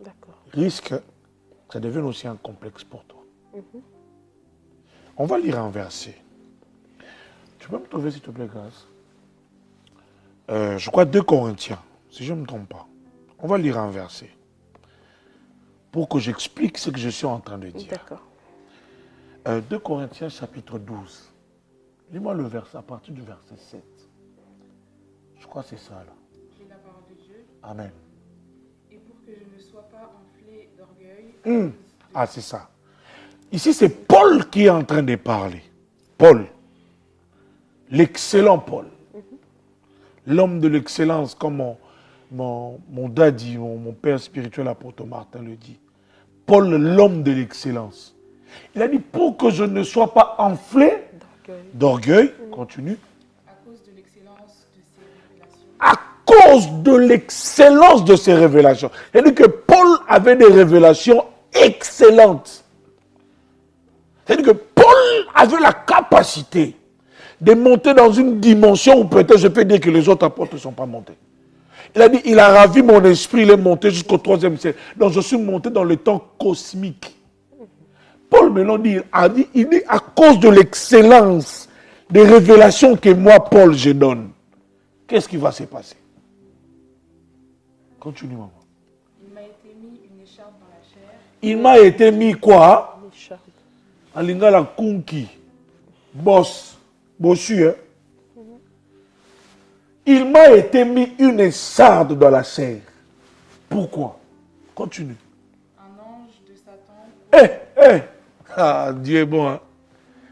[SPEAKER 3] D'accord.
[SPEAKER 1] Risque que ça devienne aussi un complexe pour toi. On va lire un verset. Tu peux me trouver s'il te plaît, Grâce? Je crois 2 Corinthiens, si je ne me trompe pas. On va lire un verset. pour que j'explique ce que je suis en train de dire.
[SPEAKER 3] D'accord.
[SPEAKER 1] 2 Corinthiens chapitre 12. Lis-moi le verset à partir du verset 7. Je crois que c'est ça là.
[SPEAKER 4] J'ai la parole de Dieu.
[SPEAKER 1] Amen.
[SPEAKER 4] Et pour que je ne sois pas enflé d'orgueil.
[SPEAKER 1] Ah, c'est ça. Ici, c'est Paul qui est en train de parler. Paul. L'excellent Paul. L'homme de l'excellence, comme mon daddy, mon père spirituel, apôtre Martin le dit. Paul, l'homme de l'excellence. Il a dit, pour que je ne sois pas enflé d'orgueil, continue.
[SPEAKER 4] À cause de l'excellence de ses révélations.
[SPEAKER 1] À cause de l'excellence de ses révélations. C'est-à-dire que Paul avait des révélations excellentes. C'est-à-dire que Paul avait la capacité de monter dans une dimension où peut-être je peux dire que les autres apôtres ne sont pas montés. Il a dit, il a ravi mon esprit, il est monté jusqu'au 3e siècle. Donc je suis monté dans le temps cosmique. Paul maintenant dit, il dit à cause de l'excellence des révélations que moi, Paul, je donne. Qu'est-ce qui va se passer? Continue, maman.
[SPEAKER 4] Il m'a été mis une écharpe dans la chair.
[SPEAKER 1] Il m'a été mis quoi?
[SPEAKER 3] Écharpe.
[SPEAKER 1] En lingala kunki. Boss. Bossu, hein? Il m'a été mis une écharde dans la chair. Pourquoi? Continue.
[SPEAKER 4] Un ange de Satan.
[SPEAKER 1] Ah, Dieu est bon, hein?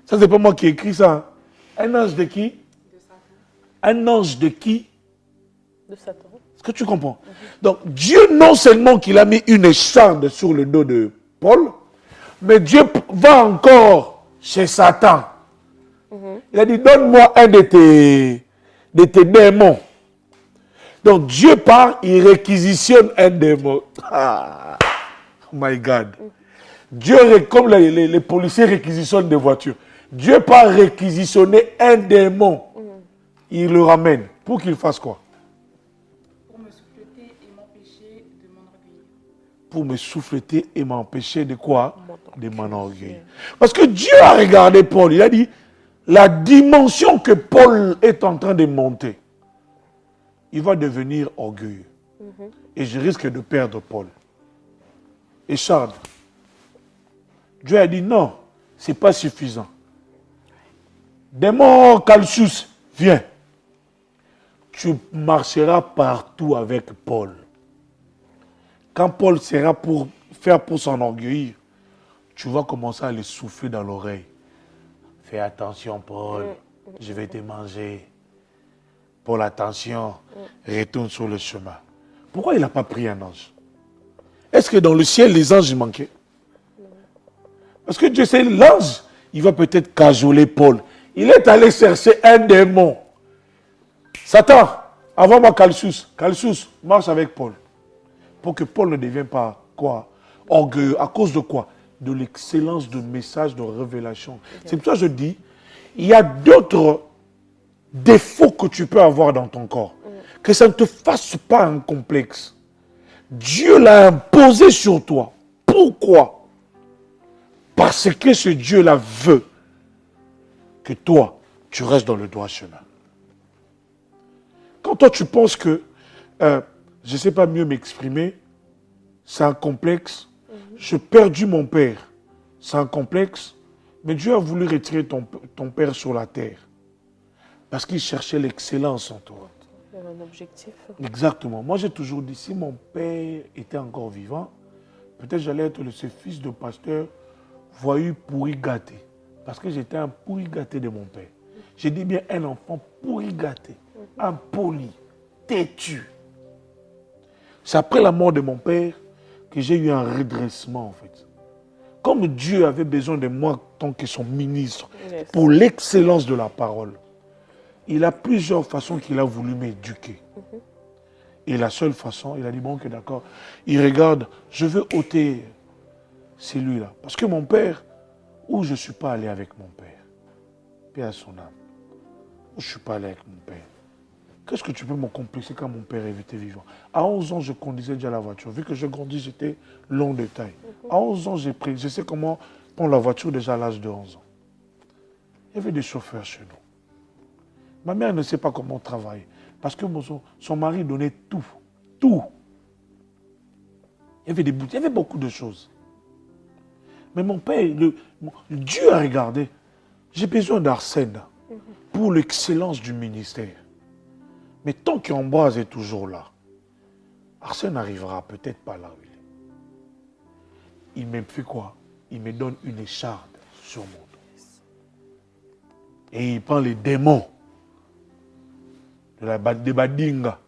[SPEAKER 1] Ça, c'est pas moi qui ai écrit ça. Hein? Un ange de qui?
[SPEAKER 4] De Satan.
[SPEAKER 1] Un ange de qui?
[SPEAKER 3] De Satan.
[SPEAKER 1] Est-ce que tu comprends? Donc, Dieu, non seulement qu'il a mis une écharde sur le dos de Paul, mais Dieu va encore chez Satan. Il a dit, donne-moi un de tes démons. Donc, Dieu part, il réquisitionne un démon. Ah, oh my God. Dieu, comme les policiers réquisitionnent des voitures, Dieu part réquisitionner un démon. Il le ramène. Pour qu'il fasse quoi?
[SPEAKER 4] Pour me souffleter et m'empêcher de m'enorgueillir.
[SPEAKER 1] Pour me souffleter et m'empêcher de quoi? De m'enorgueillir. Parce que Dieu a regardé Paul, il a dit, la dimension que Paul est en train de monter, il va devenir orgueilleux. Et je risque de perdre Paul. Et Charles, Dieu a dit non, ce n'est pas suffisant. Démon Calcius, viens. Tu marcheras partout avec Paul. Quand Paul sera pour s'enorgueillir, tu vas commencer à le souffler dans l'oreille. Fais attention, Paul, je vais te manger. Paul, attention, retourne sur le chemin. Pourquoi il n'a pas pris un ange? Est-ce que dans le ciel, les anges manquaient? Parce que Dieu sait, l'ange, il va peut-être cajoler Paul. Il est allé chercher un démon. Satan, avant-moi Calcius. Calcius, marche avec Paul. Pour que Paul ne devienne pas quoi? Orgueilleux. À cause de quoi? De l'excellence de message, de révélation. C'est pour ça que je dis, il y a d'autres défauts que tu peux avoir dans ton corps. Que ça ne te fasse pas un complexe. Dieu l'a imposé sur toi. Pourquoi? Parce que ce Dieu-là veut que toi, tu restes dans le droit chemin. Quand toi, tu penses que, je ne sais pas mieux m'exprimer, c'est un complexe, j'ai perdu mon père, c'est un complexe, mais Dieu a voulu retirer ton père sur la terre. Parce qu'il cherchait l'excellence en toi.
[SPEAKER 3] Il y avait un objectif.
[SPEAKER 1] Exactement. Moi, j'ai toujours dit, si mon père était encore vivant, peut-être j'allais être ce fils de pasteur voyou pourri gâté. Parce que j'étais un pourri gâté de mon père. J'ai dit bien un enfant pourri gâté, impoli, têtu. C'est après la mort de mon père que j'ai eu un redressement, en fait. Comme Dieu avait besoin de moi en tant que son ministre, pour l'excellence de la parole, il a plusieurs façons qu'il a voulu m'éduquer. Et la seule façon, il a dit, bon, que d'accord, il regarde, je veux ôter celui-là. Parce que mon père, où je ne suis pas allé avec mon père, paix à son âme, où je ne suis pas allé avec mon père. Qu'est-ce que tu peux me complexer quand mon père était vivant? À 11 ans, je conduisais déjà la voiture. Vu que j'ai grandi, j'étais long de taille. À 11 ans, je sais comment prendre la voiture déjà à l'âge de 11 ans. Il y avait des chauffeurs chez nous. Ma mère ne sait pas comment travailler. Parce que son mari donnait tout. Tout. Il Il y avait des boutiques, il y avait beaucoup de choses. Mais mon père, Dieu a regardé. J'ai besoin d'Arsène pour l'excellence du ministère. Mais tant qu'Ambroise est toujours là, Arsène n'arrivera peut-être pas là où il est. Il me fait quoi? Il me donne une écharpe sur mon dos. Et il prend les démons des Badinga.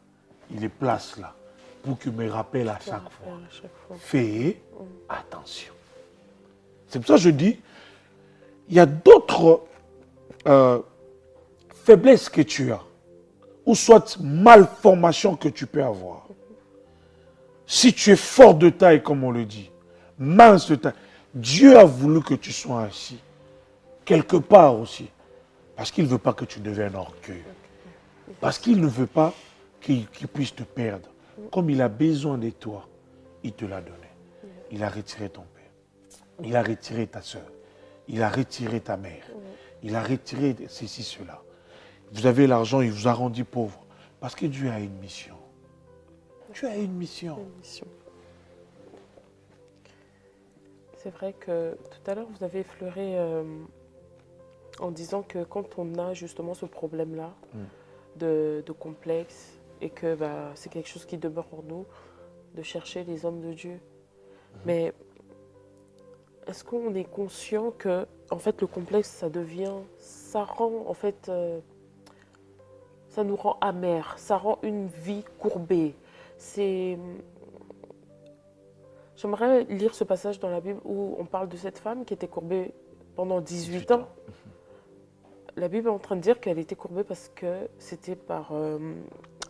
[SPEAKER 1] Il les place là pour qu'il me rappelle à chaque fois. Fais attention. C'est pour ça que je dis, il y a d'autres faiblesses que tu as, ou soit malformations que tu peux avoir. Si tu es fort de taille, comme on le dit, mince de taille, Dieu a voulu que tu sois ainsi, quelque part aussi, parce qu'il ne veut pas que tu deviennes orgueilleux, parce qu'il ne veut pas qu'il puisse te perdre. Comme il a besoin de toi, il te l'a donné. Il a retiré ton père, il a retiré ta soeur, il a retiré ta mère, il a retiré ceci, cela. Vous avez l'argent, il vous a rendu pauvre, parce que Dieu a une mission. Tu as une mission.
[SPEAKER 3] C'est vrai que tout à l'heure, vous avez effleuré en disant que quand on a justement ce problème-là de complexe et que c'est quelque chose qui demeure en nous, de chercher les hommes de Dieu. Mais est-ce qu'on est conscient que en fait, le complexe, ça rend en fait, ça nous rend amer, ça rend une vie courbée. J'aimerais lire ce passage dans la Bible où on parle de cette femme qui était courbée pendant 18 ans. La Bible est en train de dire qu'elle était courbée parce que c'était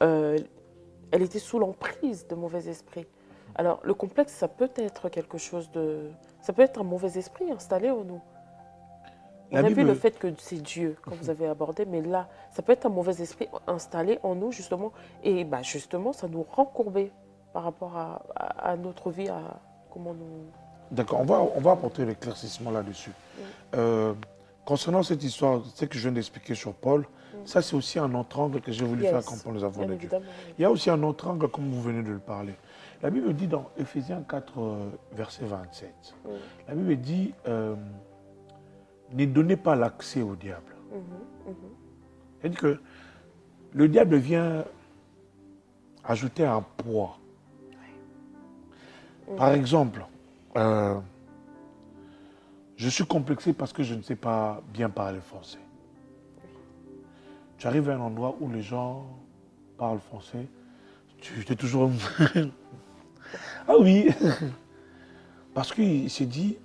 [SPEAKER 3] elle était sous l'emprise de mauvais esprits. Alors, le complexe, ça peut être quelque chose de... Ça peut être un mauvais esprit installé en nous. On a vu le fait que c'est Dieu, quand vous avez abordé, mais là, ça peut être un mauvais esprit installé en nous, justement. Et justement, ça nous rend courbés par rapport à notre vie, à comment nous...
[SPEAKER 1] D'accord, on va apporter l'éclaircissement là-dessus. Concernant cette histoire, ce que je viens d'expliquer sur Paul, ça c'est aussi un autre angle que j'ai voulu faire comprendre les enfants de Dieu. Il y a aussi un autre angle, comme vous venez de le parler. La Bible dit dans Éphésiens 4, verset 27, la Bible dit, ne donnez pas l'accès au diable. C'est-à-dire que le diable vient ajouter un poids. Par exemple, je suis complexé parce que je ne sais pas bien parler français. Tu arrives à un endroit où les gens parlent français, tu es toujours... Ah oui. Parce qu'il s'est dit,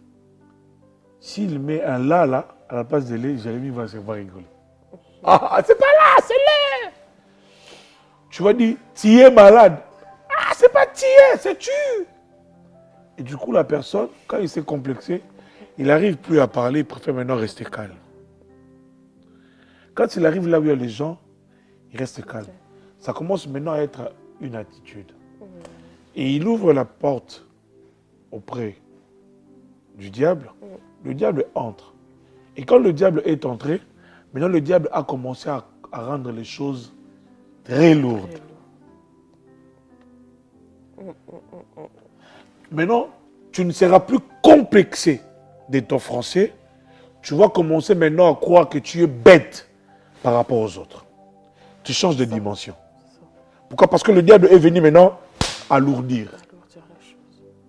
[SPEAKER 1] s'il met un là à la place de lait, Jérémie va se voir rigoler. Ah, c'est pas là, c'est lait. Tu vas dire, tu es malade. Ah, c'est pas tu es, c'est tu. Et du coup, la personne, quand il s'est complexé, il n'arrive plus à parler, il préfère maintenant rester calme. Quand il arrive là où il y a les gens, il reste calme. Ça commence maintenant à être une attitude. Et il ouvre la porte auprès du diable. Le diable entre. Et quand le diable est entré, maintenant le diable a commencé à rendre les choses très lourdes. Maintenant, tu ne seras plus complexé de ton français. Tu vas commencer maintenant à croire que tu es bête par rapport aux autres. Tu changes de dimension. Pourquoi? Parce que le diable est venu maintenant alourdir.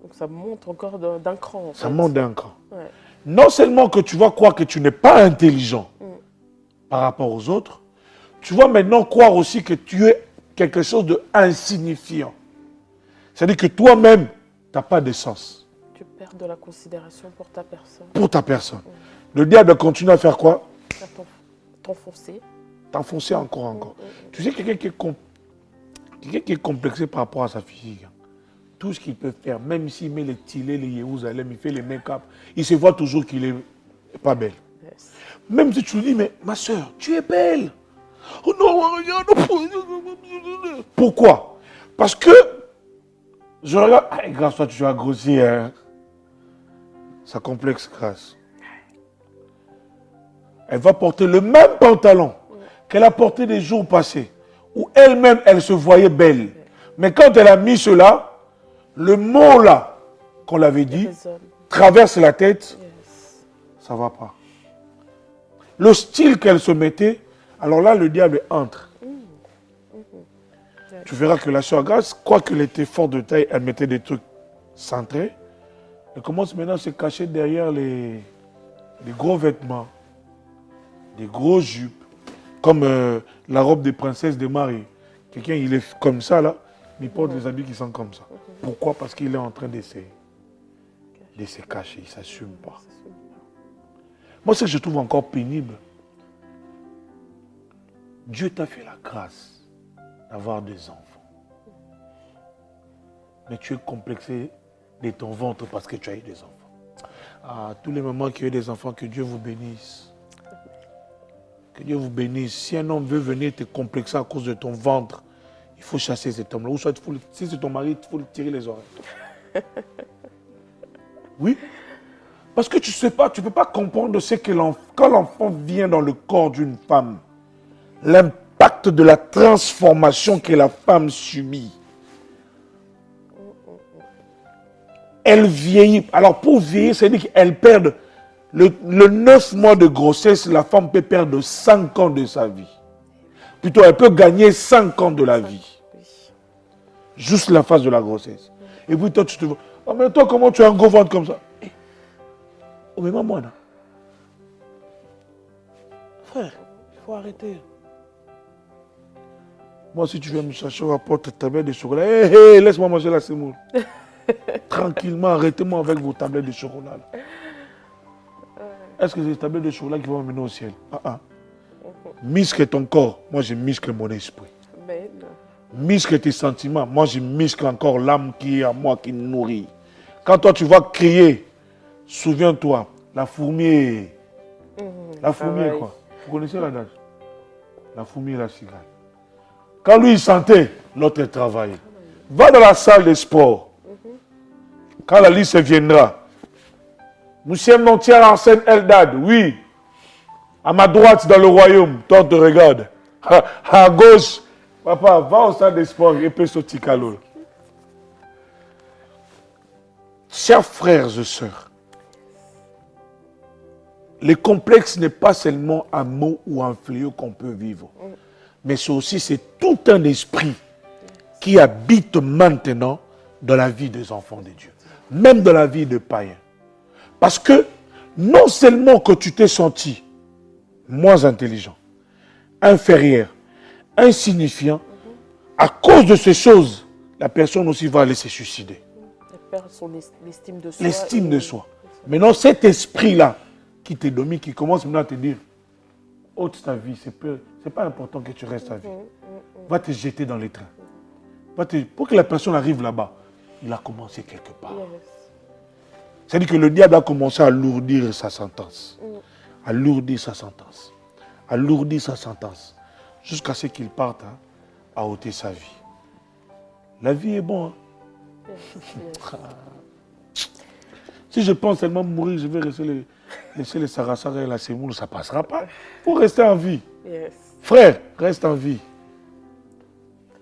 [SPEAKER 3] Donc ça monte encore d'un cran.
[SPEAKER 1] Ça monte d'un cran. Ouais. Non seulement que tu vas croire que tu n'es pas intelligent par rapport aux autres, tu vas maintenant croire aussi que tu es quelque chose d'insignifiant. C'est-à-dire que toi-même, tu n'as pas de sens.
[SPEAKER 3] Tu perds de la considération pour ta personne.
[SPEAKER 1] Pour ta personne. Le diable continue à faire quoi?
[SPEAKER 3] T'enfoncer.
[SPEAKER 1] T'enfoncer encore. Tu sais, quelqu'un qui est complexé par rapport à sa physique, tout ce qu'il peut faire, même s'il met les tilets, les Jérusalem, il fait les make-up, il se voit toujours qu'il n'est pas belle. Yes. Même si tu lui dis, mais ma soeur, tu es belle. Oh non, regarde. Pourquoi? Parce que je regarde, grâce à toi, tu as grossi, hein. Ça complexe grâce. Elle va porter le même pantalon qu'elle a porté des jours passés, où elle-même, elle se voyait belle. Mais quand elle a mis cela, Le mot là, qu'on l'avait dit,
[SPEAKER 3] Résonne.
[SPEAKER 1] traverse la tête,
[SPEAKER 3] Yes.
[SPEAKER 1] ça ne va pas. Le style qu'elle se mettait, alors là, le diable entre. Tu verras que la sœur Grace, quoiqu'elle était forte de taille, elle mettait des trucs centrés. Elle commence maintenant à se cacher derrière les gros vêtements, des gros jupes, comme la robe des princesses de Marie. Quelqu'un, il est comme ça là, mais il porte des habits qui sont comme ça. Pourquoi? Parce qu'il est en train de se cacher, il ne s'assume pas. Moi, ce que je trouve encore pénible, Dieu t'a fait la grâce d'avoir des enfants. Mais tu es complexé de ton ventre parce que tu as eu des enfants. À tous les moments qu'il y a eu des enfants, que Dieu vous bénisse. Que Dieu vous bénisse. Si un homme veut venir te complexer à cause de ton ventre, il faut chasser cet homme-là. Ou soit, si c'est ton mari, il faut lui tirer les oreilles. Oui. Parce que tu ne sais pas, tu ne peux pas comprendre ce que quand l'enfant vient dans le corps d'une femme, l'impact de la transformation que la femme subit. Elle vieillit. Alors pour vieillir, c'est-à-dire qu'elle perd le 9 mois de grossesse, la femme peut perdre 5 ans de sa vie. Plutôt, elle peut gagner 5 ans de la vie. Juste la phase de la grossesse. Et puis toi, tu te vois, oh, mais toi, comment tu as un gros ventre comme ça? Oh, mais maman, là. Frère, il faut arrêter. Moi, si tu viens me chercher à la porte ta tablette de chocolat, hé, laisse-moi manger la semoule. Tranquillement, arrêtez-moi avec vos tablettes de chocolat. Là. Est-ce que c'est les tablettes de chocolat qui vont m'amener au ciel? Muscle ton corps, moi je muscle mon esprit.
[SPEAKER 3] Amen.
[SPEAKER 1] Muscle tes sentiments, moi je muscle encore l'âme qui est à moi, qui nourrit. Quand toi tu vas crier, souviens-toi, la fourmi est... La fourmi est quoi? Vous connaissez l'adage? La fourmi est la cigale. Quand lui il sentait, l'autre travaillait. Va dans la salle de sport. Quand la liste viendra, Monsieur Montier en scène Eldad, oui. À ma droite dans le royaume, toi te regarde. À gauche, papa, va au stade de sport et peut sauter calol. Chers frères et sœurs, le complexe n'est pas seulement un mot ou un fléau qu'on peut vivre, mais c'est tout un esprit qui habite maintenant dans la vie des enfants de Dieu, même dans la vie des païens. Parce que non seulement que tu t'es senti moins intelligent, inférieur, insignifiant, à cause de ces choses, la personne aussi va aller se suicider.
[SPEAKER 3] Elle perd son estime de soi.
[SPEAKER 1] L'estime de soi. Maintenant, cet esprit-là qui te domine, qui commence maintenant à te dire, ôte ta vie, c'est pas important que tu restes ta vie. Va te jeter dans les trains. Pour que la personne arrive là-bas, il a commencé quelque part.
[SPEAKER 3] Yes.
[SPEAKER 1] C'est-à-dire que le diable a commencé à alourdir sa sentence. Alourdir sa sentence. Alourdir sa sentence. Jusqu'à ce qu'il parte à ôter sa vie. La vie est bonne. Si je pense tellement mourir, je vais laisser les sarasara et la semoule, ça ne passera pas. Il faut rester en vie.
[SPEAKER 3] Yes.
[SPEAKER 1] Frère, reste en vie.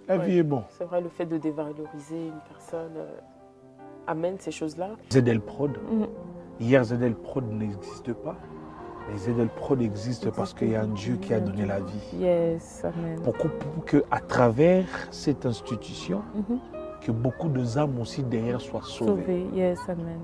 [SPEAKER 1] La vie est bonne.
[SPEAKER 3] C'est vrai, le fait de dévaloriser une personne amène ces choses-là.
[SPEAKER 1] Zedelprod. Hier, Zedelprod n'existe pas. Mais Zedelprod existe parce qu'il y a un Dieu qui a donné la vie.
[SPEAKER 3] Yes, amen.
[SPEAKER 1] Pour qu'à travers cette institution, que beaucoup d'âmes aussi derrière soient sauvées.
[SPEAKER 3] Sauvé, yes, amen.